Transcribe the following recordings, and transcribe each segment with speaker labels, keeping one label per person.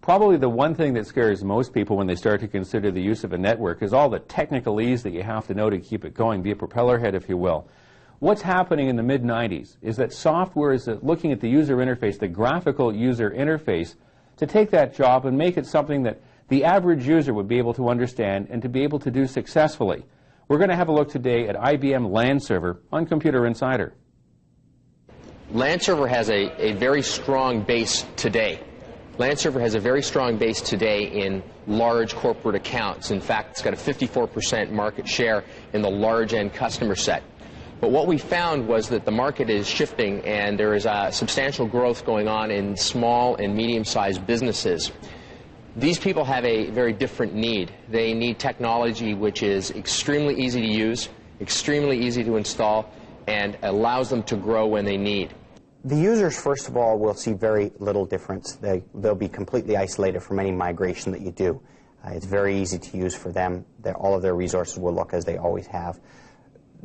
Speaker 1: Probably the one thing that scares most people when they start to consider the use of a network is all the technicalese that you have to know to keep it going, be a propeller head if you will. What's happening in the mid-90s is that software is looking at the user interface, the graphical user interface, to take that job and make it something that the average user would be able to understand and to be able to do successfully. We're going to have a look today at IBM LAN Server on Computer Insider.
Speaker 2: LAN Server has a very strong base today. LAN Server has a very strong base today in large corporate accounts. In fact, it's got a 54% market share in the large end customer set. But what we found was that the market is shifting and there is a substantial growth going on in small and medium-sized businesses. These people have a very different need. They need technology which is extremely easy to use, extremely easy to install, and allows them to grow when they need.
Speaker 3: The users, first of all, will see very little difference. They'll be completely isolated from any migration that you do. It's very easy to use for them. All of their resources will look as they always have.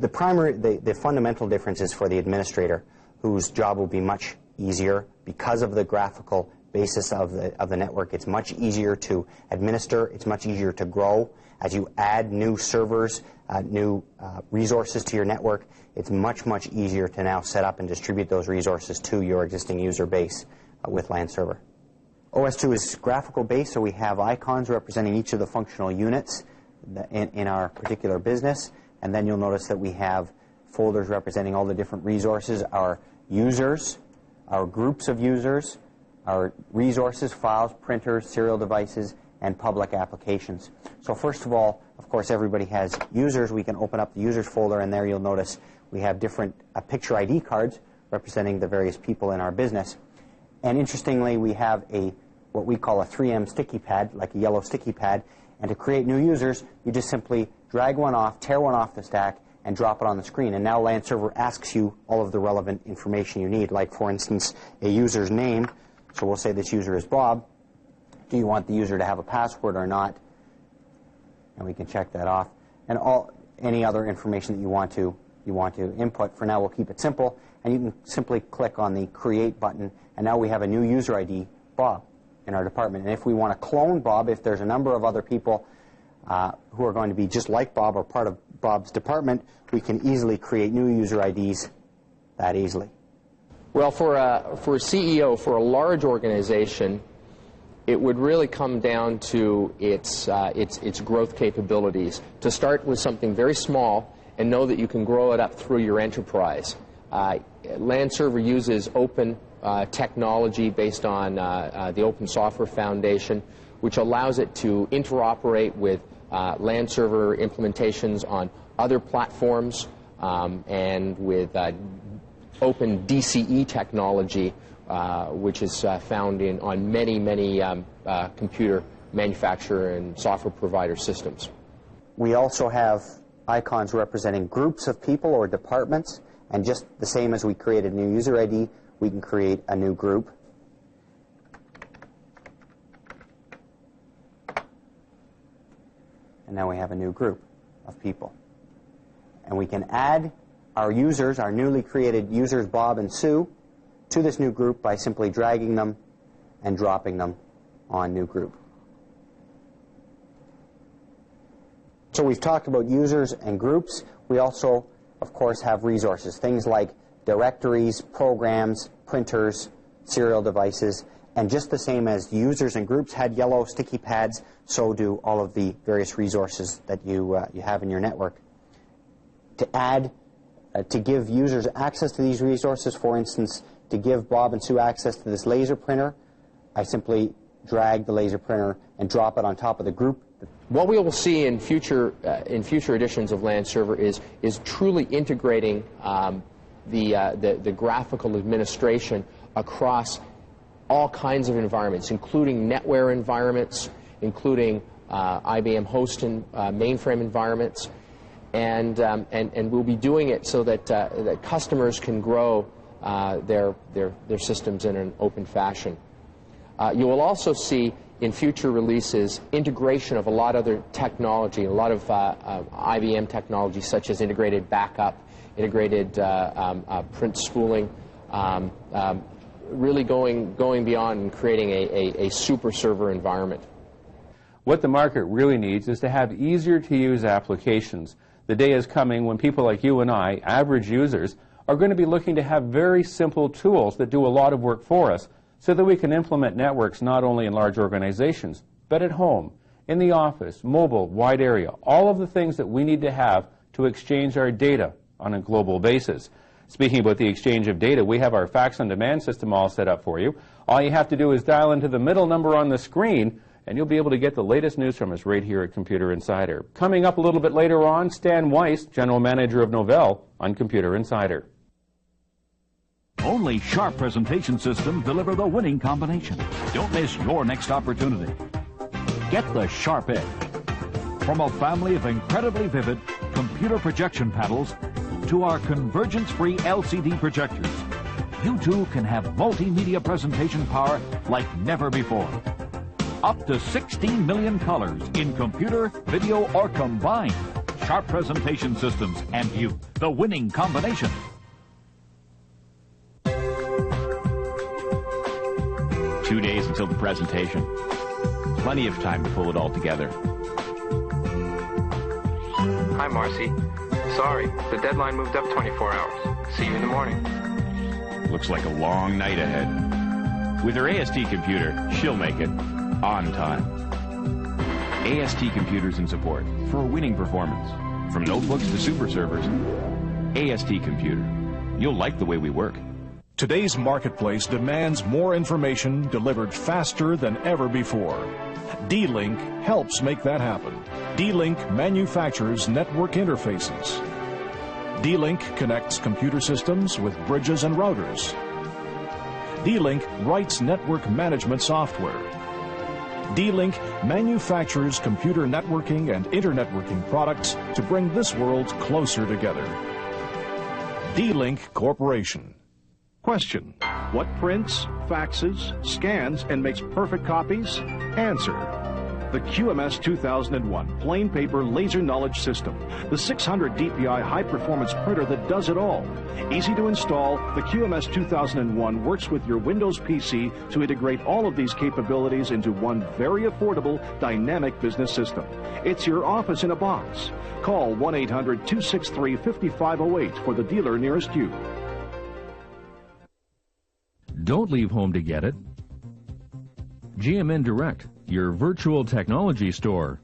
Speaker 3: The fundamental difference is for the administrator, whose job will be much easier because of the graphical basis of the network. It's much easier to administer. It's much easier to grow. As you add new servers, new resources to your network, it's much, much easier to now set up and distribute those resources to your existing user base with LAN Server. OS2 is graphical based, so we have icons representing each of the functional units in our particular business. And then you'll notice that we have folders representing all the different resources, our users, our groups of users, our resources, files, printers, serial devices, and public applications. So first of all, of course, everybody has users. We can open up the users folder, and there you'll notice we have different picture ID cards representing the various people in our business. And interestingly, we have what we call a 3M sticky pad, like a yellow sticky pad. And to create new users, you just simply drag one off, tear one off the stack, and drop it on the screen. And now LAN Server asks you all of the relevant information you need, like, for instance, a user's name. So we'll say this user is Bob. Do you want the user to have a password or not? And we can check that off. And any other information that you want to input. For now, we'll keep it simple. And you can simply click on the Create button. And now we have a new user ID, Bob, in our department. And if we want to clone Bob, if there's a number of other people who are going to be just like Bob or part of Bob's department, we can easily create new user IDs that easily.
Speaker 2: Well, for a CEO, for a large organization, it would really come down to its growth capabilities. To start with something very small and know that you can grow it up through your enterprise. LAN Server uses open technology based on the Open Software Foundation, which allows it to interoperate with LAN Server implementations on other platforms and with open DCE technology, which is found on many computer manufacturer and software provider systems.
Speaker 3: We also have icons representing groups of people or departments, and just the same as we created a new user ID, we can create a new group. And now we have a new group of people. And we can add our users, our newly created users, Bob and Sue, to this new group by simply dragging them and dropping them on new group. So we've talked about users and groups. We also, of course, have resources, things like directories, programs, printers, serial devices, and just the same as users and groups had yellow sticky pads, so do all of the various resources that you have in your network. To give users access to these resources, for instance, to give Bob and Sue access to this laser printer, I simply drag the laser printer and drop it on top of the group.
Speaker 2: What we will see in future editions of LAN Server is truly integrating the graphical administration across all kinds of environments, including NetWare environments, including IBM host and mainframe environments, and we'll be doing it so that customers can grow their systems in an open fashion. You will also see in future releases integration of a lot of other technology, a lot of IBM technology such as integrated backup, integrated print spooling, really going beyond and creating a super server environment.
Speaker 1: What the market really needs is to have easier-to-use applications. The day is coming when people like you and I, average users, are going to be looking to have very simple tools that do a lot of work for us so that we can implement networks not only in large organizations, but at home, in the office, mobile, wide area, all of the things that we need to have to exchange our data on a global basis. Speaking about the exchange of data, we have our fax on demand system all set up for you. All you have to do is dial into the middle number on the screen, and you'll be able to get the latest news from us right here at Computer Insider. Coming up a little bit later on, Stan Weiss, General Manager of Novell, on Computer Insider.
Speaker 4: Only Sharp presentation systems deliver the winning combination. Don't miss your next opportunity. Get the Sharp Edge. From a family of incredibly vivid computer projection panels to our convergence-free LCD projectors, you too can have multimedia presentation power like never before. Up to 16 million colors in computer, video, or combined. Sharp presentation systems and you, the winning combination.
Speaker 5: 2 days until the presentation. Plenty of time to pull it all together.
Speaker 6: Hi, Marcy. Sorry, the deadline moved up 24 hours. See you in the morning.
Speaker 5: Looks like a long night ahead. With her AST computer, she'll make it on time. AST computers in support for a winning performance. From notebooks to super servers, AST computer. You'll like the way we work.
Speaker 7: Today's marketplace demands more information delivered faster than ever before. D-Link helps make that happen. D-Link manufactures network interfaces. D-Link connects computer systems with bridges and routers. D-Link writes network management software. D-Link manufactures computer networking and internetworking products to bring this world closer together. D-Link Corporation. Question: what prints, faxes, scans, and makes perfect copies? Answer: the QMS 2001 Plain Paper Laser Knowledge System, the 600 DPI high-performance printer that does it all. Easy to install, the QMS 2001 works with your Windows PC to integrate all of these capabilities into one very affordable, dynamic business system. It's your office in a box. Call 1-800-263-5508 for the dealer nearest you.
Speaker 8: Don't leave home to get it. GMN Direct, your virtual technology store.